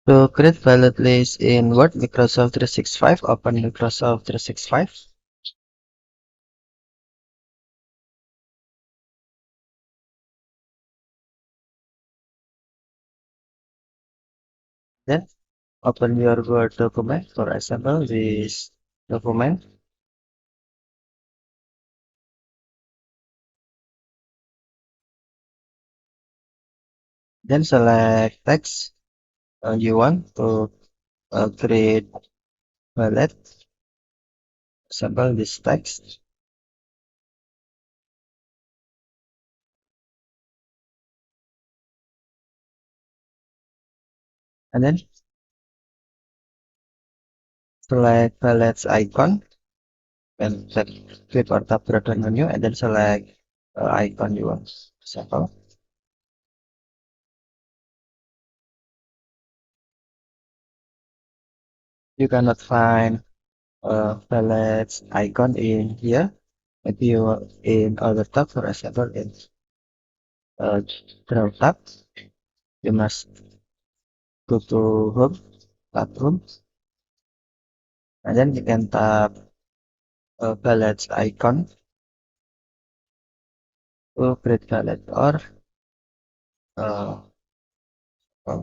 To create valid list in Word, Microsoft 365, open Microsoft 365. Then open your Word document, for example, this document. Then select text you want to create valid, example, this text. And then select valid icon and click or tap drop down menu and then select icon you want. Example. You cannot find valid icon in here. Maybe you in other tab, for example, in draw tab, you must go to home, tab room, and then you can tap valid icon to create valid or uh, uh,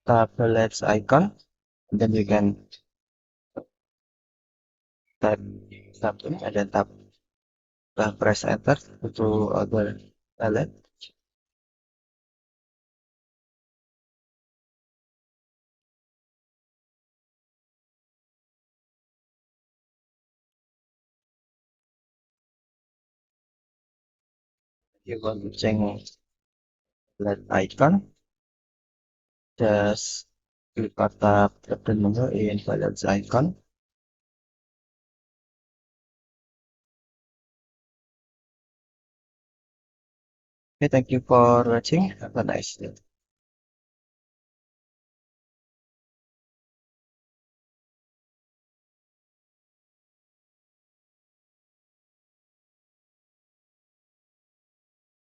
tap valid icon, and then you can tap something and then tap press enter to other valid. You want to change valid icon, just click or tap the menu in valid icon. Okay, thank you for watching. Have a nice day.